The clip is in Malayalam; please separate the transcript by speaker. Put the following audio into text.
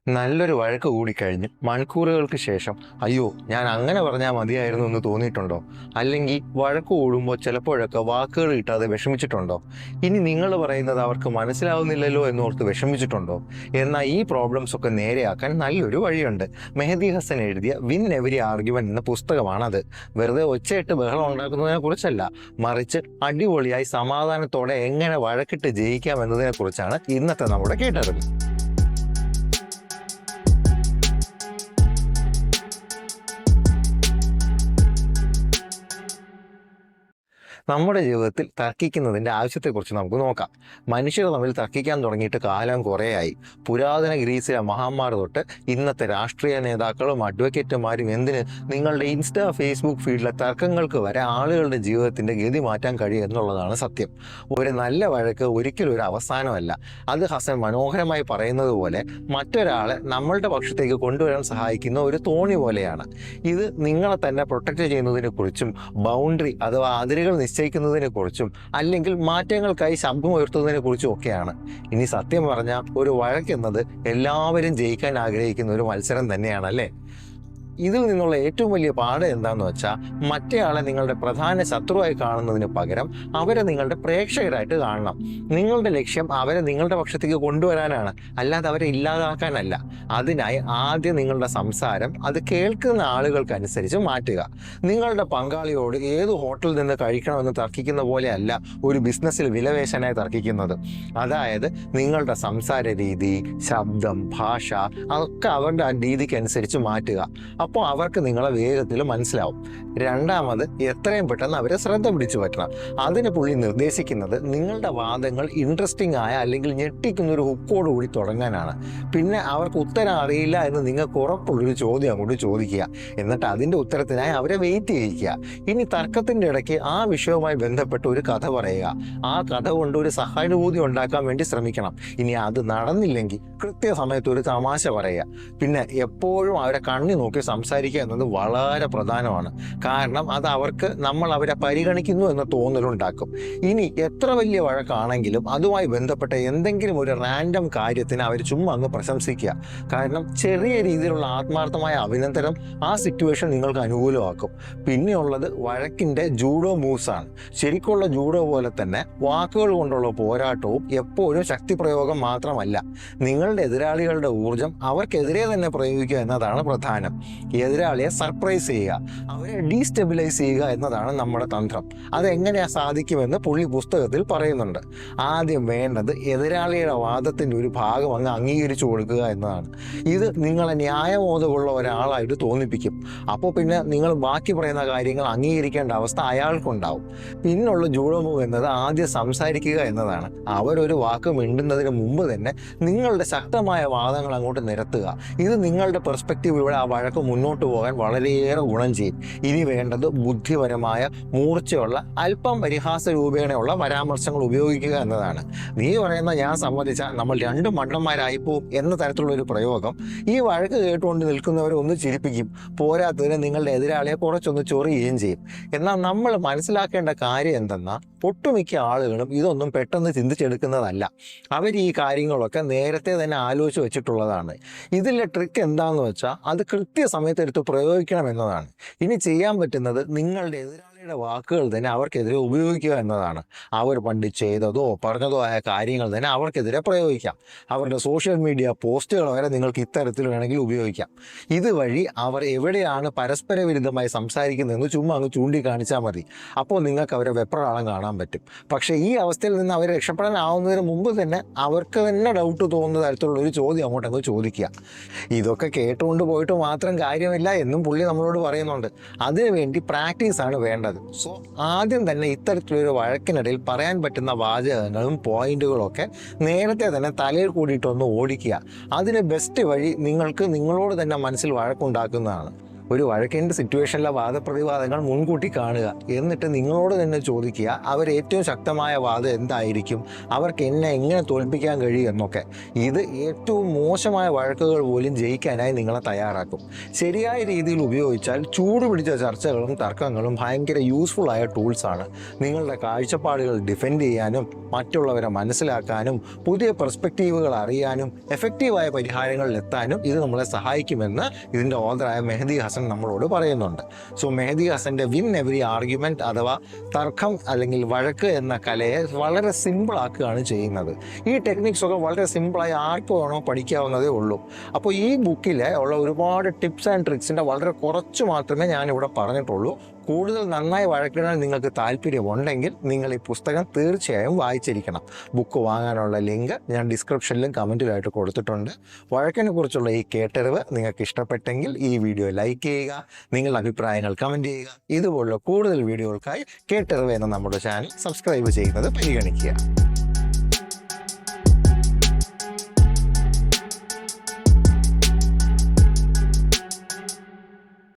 Speaker 1: നല്ലൊരു വഴക്ക് കൂടിക്കഴിഞ്ഞ് മണിക്കൂറുകൾക്ക് ശേഷം അയ്യോ ഞാൻ അങ്ങനെ പറഞ്ഞാൽ മതിയായിരുന്നു എന്ന് തോന്നിയിട്ടുണ്ടോ? അല്ലെങ്കിൽ വഴക്ക് കൂടുമ്പോൾ ചിലപ്പോഴൊക്കെ വാക്കുകൾ കിട്ടാതെ വിഷമിച്ചിട്ടുണ്ടോ? ഇനി നിങ്ങൾ പറയുന്നത് അവർക്ക് മനസ്സിലാവുന്നില്ലല്ലോ എന്നോർത്ത് വിഷമിച്ചിട്ടുണ്ടോ? എന്നാൽ ഈ പ്രോബ്ലംസ് ഒക്കെ നേരെയാക്കാൻ നല്ലൊരു വഴിയുണ്ട്. മെഹദി ഹസൻ എഴുതിയ വിൻ എവരി ആർഗ്യുമെന്റ് എന്ന പുസ്തകമാണത്. വെറുതെ ഒച്ചയിട്ട് ബഹളം ഉണ്ടാക്കുന്നതിനെ കുറിച്ചല്ല, മറിച്ച് അടിപൊളിയായി സമാധാനത്തോടെ എങ്ങനെ വഴക്കിട്ട് ജയിക്കാം എന്നതിനെ കുറിച്ചാണ് ഇന്നത്തെ നമ്മുടെ കേട്ടറിവ്. നമ്മുടെ ജീവിതത്തിൽ തർക്കിക്കുന്നതിൻ്റെ ആവശ്യത്തെക്കുറിച്ച് നമുക്ക് നോക്കാം. മനുഷ്യർ തമ്മിൽ തർക്കിക്കാൻ തുടങ്ങിയിട്ട് കാലം കുറേയായി. പുരാതന ഗ്രീസിലെ മഹാന്മാർ തൊട്ട് ഇന്നത്തെ രാഷ്ട്രീയ നേതാക്കളും അഡ്വക്കേറ്റുമാരും എന്തിന് നിങ്ങളുടെ ഇൻസ്റ്റാ ഫേസ്ബുക്ക് ഫീൽഡിലെ തർക്കങ്ങൾക്ക് വരെ ആളുകളുടെ ജീവിതത്തിൻ്റെ ഗതി മാറ്റാൻ കഴിയും എന്നുള്ളതാണ് സത്യം. ഒരു നല്ല വഴക്ക് ഒരിക്കലും ഒരു അവസാനമല്ല. അത് ഹസൻ മനോഹരമായി പറയുന്നത് പോലെ മറ്റൊരാളെ നമ്മളുടെ പക്ഷത്തേക്ക് കൊണ്ടുവരാൻ സഹായിക്കുന്ന ഒരു തോണി പോലെയാണ്. ഇത് നിങ്ങളെ തന്നെ പ്രൊട്ടക്റ്റ് ചെയ്യുന്നതിനെ കുറിച്ചും ബൗണ്ടറി അഥവാ അതിരുകൾ നിശ്ചയിക്കുന്നതിനെ കുറിച്ചും അല്ലെങ്കിൽ മാറ്റങ്ങൾക്കായി ശബ്ദം ഉയർത്തുന്നതിനെ കുറിച്ചും ഒക്കെയാണ്. ഇനി സത്യം പറഞ്ഞാൽ ഒരു വഴക്കെന്നത് എല്ലാവരും ജയിക്കാൻ ആഗ്രഹിക്കുന്ന ഒരു മത്സരം തന്നെയാണല്ലേ. ഇതിൽ നിന്നുള്ള ഏറ്റവും വലിയ പാഠം എന്താണെന്ന് വെച്ചാൽ, മറ്റേയാളെ നിങ്ങളുടെ പ്രധാന ശത്രുവായി കാണുന്നതിന് പകരം അവരെ നിങ്ങളുടെ പ്രേക്ഷകരായിട്ട് കാണണം. നിങ്ങളുടെ ലക്ഷ്യം അവരെ നിങ്ങളുടെ പക്ഷത്തേക്ക് കൊണ്ടുവരാനാണ്, അല്ലാതെ അവരെ ഇല്ലാതാക്കാനല്ല. അതിനായി ആദ്യം നിങ്ങളുടെ സംസാരം അത് കേൾക്കുന്ന ആളുകൾക്കനുസരിച്ച് മാറ്റുക. നിങ്ങളുടെ പങ്കാളിയോട് ഏത് ഹോട്ടലിൽ നിന്ന് കഴിക്കണമെന്ന് തർക്കിക്കുന്ന പോലെയല്ല ഒരു ബിസിനസ്സിൽ വിലപേശാനായി തർക്കിക്കുന്നത്. അതായത് നിങ്ങളുടെ സംസാര രീതി, ശബ്ദം, ഭാഷ അതൊക്കെ അവരുടെ ആ രീതിക്കനുസരിച്ച് മാറ്റുക. അപ്പോൾ അവർക്ക് നിങ്ങളെ വേഗത്തിൽ മനസ്സിലാവും. രണ്ടാമത്, എത്രയും പെട്ടെന്ന് അവരെ ശ്രദ്ധ പിടിച്ചു പറ്റണം. അതിന് പുള്ളി നിർദ്ദേശിക്കുന്നത് നിങ്ങളുടെ വാദങ്ങൾ ഇൻട്രസ്റ്റിംഗ് ആയ അല്ലെങ്കിൽ ഞെട്ടിക്കുന്ന ഒരു ഹുക്കോടുകൂടി തുടങ്ങാനാണ്. പിന്നെ അവർക്ക് ഉത്തരം അറിയില്ല എന്ന് നിങ്ങൾക്ക് ഉറപ്പുള്ളൊരു ചോദ്യം അങ്ങോട്ട് ചോദിക്കുക. എന്നിട്ട് അതിൻ്റെ ഉത്തരത്തിനായി അവരെ വെയിറ്റ് ചെയ്യിക്കുക. ഇനി തർക്കത്തിൻ്റെ ഇടയ്ക്ക് ആ വിഷയവുമായി ബന്ധപ്പെട്ട് ഒരു കഥ പറയുക. ആ കഥ കൊണ്ട് ഒരു സഹാനുഭൂതി ഉണ്ടാക്കാൻ വേണ്ടി ശ്രമിക്കണം. ഇനി അത് നടന്നില്ലെങ്കിൽ കൃത്യസമയത്ത് ഒരു തമാശ പറയുക. പിന്നെ എപ്പോഴും അവരെ കണ്ണി നോക്കി സംസാരിക്കുക എന്നത് വളരെ പ്രധാനമാണ്. കാരണം അത് അവർക്ക് നമ്മൾ അവരെ പരിഗണിക്കുന്നു എന്ന തോന്നലുണ്ടാക്കും. ഇനി എത്ര വലിയ വഴക്കാണെങ്കിലും അതുമായി ബന്ധപ്പെട്ട എന്തെങ്കിലും ഒരു റാൻഡം കാര്യത്തിന് അവർ ചുമ്മാ അങ്ങ് പ്രശംസിക്കുക. കാരണം ചെറിയ രീതിയിലുള്ള ആത്മാർത്ഥമായ അഭിനന്ദനം ആ സിറ്റുവേഷൻ നിങ്ങൾക്ക് അനുകൂലമാക്കും. പിന്നെയുള്ളത് വഴക്കിൻ്റെ ജൂഡോ മൂവ്സ് ആണ്. ശരിക്കുള്ള ജൂഡോ പോലെ തന്നെ വാക്കുകൾ കൊണ്ടുള്ള പോരാട്ടവും എപ്പോഴും ശക്തിപ്രയോഗം മാത്രമല്ല. നിങ്ങളുടെ എതിരാളികളുടെ ഊർജം അവർക്കെതിരെ തന്നെ പ്രയോഗിക്കുക എന്നതാണ് പ്രധാനം. എതിരാളിയെ സർപ്രൈസ് ചെയ്യുക, അവരെ ഡീസ്റ്റെബിലൈസ് ചെയ്യുക എന്നതാണ് നമ്മുടെ തന്ത്രം. അതെങ്ങനെയാണ് സാധിക്കുമെന്ന് പുള്ളി പുസ്തകത്തിൽ പറയുന്നുണ്ട്. ആദ്യം വേണ്ടത് എതിരാളിയുടെ വാദത്തിൻ്റെ ഒരു ഭാഗം അങ്ങ് അംഗീകരിച്ചു കൊടുക്കുക എന്നതാണ്. ഇത് നിങ്ങളെ ന്യായബോധമുള്ള ഒരാളായിട്ട് തോന്നിപ്പിക്കും. അപ്പോൾ പിന്നെ നിങ്ങൾ ബാക്കി പറയുന്ന കാര്യങ്ങൾ അംഗീകരിക്കേണ്ട അവസ്ഥ അയാൾക്കുണ്ടാവും. പിന്നുള്ള ജൂഡോ മൂവ് എന്നത് ആദ്യം സംസാരിക്കുക എന്നതാണ്. അവരൊരു വാക്ക് മിണ്ടുന്നതിന് മുമ്പ് തന്നെ നിങ്ങളുടെ ശക്തമായ വാദങ്ങൾ അങ്ങോട്ട് നിരത്തുക. ഇത് നിങ്ങളുടെ പെർസ്പെക്റ്റീവിലൂടെ ആ വഴക്ക് മുന്നോട്ട് പോകാൻ വളരെയേറെ ഗുണം ചെയ്യും. ഇനി വേണ്ടത് ബുദ്ധിപരമായ മൂർച്ചയുള്ള അല്പം പരിഹാസ രൂപേണയുള്ള പരാമർശങ്ങൾ ഉപയോഗിക്കുക എന്നതാണ്. നീ പറയുന്ന ഞാൻ സമ്മതിച്ചാൽ നമ്മൾ രണ്ടും മണ്ടന്മാരായിപ്പോവും എന്ന തരത്തിലുള്ളൊരു പ്രയോഗം ഈ വഴക്ക് കേട്ടുകൊണ്ട് നിൽക്കുന്നവരെ ഒന്ന് ചിരിപ്പിക്കും. പോരാത്തതിന് നിങ്ങളുടെ എതിരാളിയെ കുറച്ചൊന്ന് ചൊറിയുകയും ചെയ്യും. എന്നാൽ നമ്മൾ മനസ്സിലാക്കേണ്ട കാര്യം എന്തെന്നാൽ, ഒട്ടുമിക്ക ആളുകളും ഇതൊന്നും പെട്ടെന്ന് ചിന്തിച്ചെടുക്കുന്നതല്ല. അവർ ഈ കാര്യങ്ങളൊക്കെ നേരത്തെ തന്നെ ആലോചിച്ച് വെച്ചിട്ടുള്ളതാണ്. ഇതിലെ ട്രിക്ക് എന്താണെന്ന് വെച്ചാൽ, അത് കൃത്യസമയത്തെടുത്ത് പ്രയോഗിക്കണം എന്നതാണ്. ഇനി ചെയ്യാൻ പറ്റുന്നത് നിങ്ങളുടെ എതിരാളിയുടെ വാക്കുകൾ തന്നെ അവർക്കെതിരെ ഉപയോഗിക്കുക എന്നതാണ്. അവർ പണ്ട് ചെയ്തതോ പറഞ്ഞതോ ആയ കാര്യങ്ങൾ തന്നെ അവർക്കെതിരെ പ്രയോഗിക്കാം. അവരുടെ സോഷ്യൽ മീഡിയ പോസ്റ്റുകൾ വരെ നിങ്ങൾക്ക് ഇത്തരത്തിൽ വേണമെങ്കിൽ ഉപയോഗിക്കാം. ഇതുവഴി അവർ എവിടെയാണ് പരസ്പര വിരുദ്ധമായി സംസാരിക്കുന്നതെന്ന് ചുമ്മാ അങ്ങ് ചൂണ്ടിക്കാണിച്ചാൽ മതി. അപ്പോൾ നിങ്ങൾക്ക് അവരെ വെപ്രാളം കാണാൻ പറ്റും. പക്ഷേ ഈ അവസ്ഥയിൽ നിന്ന് അവർ രക്ഷപ്പെടാനാവുന്നതിന് മുമ്പ് തന്നെ അവർക്ക് തന്നെ ഡൗട്ട് തോന്നുന്ന തരത്തിലുള്ള ഒരു ചോദ്യം അങ്ങോട്ടങ്ങ് ചോദിക്കുക. ഇതൊക്കെ കേട്ടുകൊണ്ട് പോയിട്ട് മാത്രം കാര്യമില്ല എന്നും പുള്ളി നമ്മളോട് പറയുന്നുണ്ട്. അതിനുവേണ്ടി പ്രാക്ടീസാണ് വേണ്ടത്. സോ ആദ്യം തന്നെ ഇത്തരത്തിലൊരു വഴക്കിനിടയിൽ പറയാൻ പറ്റുന്ന വാചകങ്ങളും പോയിന്റുകളും ഒക്കെ നേരത്തെ തന്നെ തലയിൽ കൂടിയിട്ടൊന്ന് ഓടിക്കുക. അതിന് ബെസ്റ്റ് വഴി നിങ്ങൾക്ക് നിങ്ങളോട് തന്നെ മനസ്സിൽ വഴക്കുണ്ടാക്കുന്നതാണ്. ഒരു വഴക്കിൻ്റെ സിറ്റുവേഷനിലെ വാദപ്രതിവാദങ്ങൾ മുൻകൂട്ടി കാണുക. എന്നിട്ട് നിങ്ങളോട് തന്നെ ചോദിക്കുക, അവർ ഏറ്റവും ശക്തമായ വാദം എന്തായിരിക്കും, അവർക്ക് എന്നെ എങ്ങനെ തോൽപ്പിക്കാൻ കഴിയും എന്നൊക്കെ. ഇത് ഏറ്റവും മോശമായ വഴക്കുകൾ പോലും ജയിക്കാനായി നിങ്ങളെ തയ്യാറാക്കും. ശരിയായ രീതിയിൽ ഉപയോഗിച്ചാൽ ചൂടുപിടിച്ച ചർച്ചകളും തർക്കങ്ങളും ഭയങ്കര യൂസ്ഫുള്ളായ ടൂൾസാണ്. നിങ്ങളുടെ കാഴ്ചപ്പാടുകൾ ഡിഫെൻഡ് ചെയ്യാനും മറ്റുള്ളവരെ മനസ്സിലാക്കാനും പുതിയ പെർസ്പെക്റ്റീവുകൾ അറിയാനും എഫക്റ്റീവായ പരിഹാരങ്ങളിൽ എത്താനും ഇത് നമ്മളെ സഹായിക്കുമെന്ന് ഇതിൻ്റെ ഓഥറായ മെഹദി ഹസൻ നമ്മളോട് പറയുന്നുണ്ട്. സോ മെഹദി ഹസൻ്റെ വിൻ എവറി ആർഗ്യുമെൻറ്റ് അഥവാ തർക്കം അല്ലെങ്കിൽ വഴക്ക് എന്ന കലയെ വളരെ സിമ്പിളാക്കുകയാണ് ചെയ്യുന്നത്. ഈ ടെക്നിക്സ് ഒക്കെ വളരെ സിമ്പിളായി ആർക്ക് വേണോ പഠിക്കാവുന്നതേ ഉള്ളൂ. അപ്പോൾ ഈ ബുക്കിൽ ഉള്ള ഒരുപാട് ടിപ്സ് ആൻഡ് ട്രിക്സിൻ്റെ വളരെ കുറച്ച് മാത്രമേ ഞാനിവിടെ പറഞ്ഞിട്ടുള്ളൂ. കൂടുതൽ നന്നായി വഴക്കിടാൻ നിങ്ങൾക്ക് താല്പര്യമുണ്ടെങ്കിൽ നിങ്ങൾ ഈ പുസ്തകം തീർച്ചയായും വായിച്ചിരിക്കണം. ബുക്ക് വാങ്ങാനുള്ള ലിങ്ക് ഞാൻ ഡിസ്ക്രിപ്ഷനിലും കമൻറ്റിലായിട്ട് കൊടുത്തിട്ടുണ്ട്. വഴക്കിനെ കുറിച്ചുള്ള ഈ കേട്ടറിവ് നിങ്ങൾക്ക് ഇഷ്ടപ്പെട്ടെങ്കിൽ ഈ വീഡിയോ ലൈക്ക് ചെയ്യുക, നിങ്ങളുടെ അഭിപ്രായങ്ങൾ കമൻറ്റ് ചെയ്യുക. ഇതുപോലുള്ള കൂടുതൽ വീഡിയോകൾക്കായി കേട്ടറിവ് എന്ന നമ്മുടെ ചാനൽ സബ്സ്ക്രൈബ് ചെയ്യുന്നത് പരിഗണിക്കുക.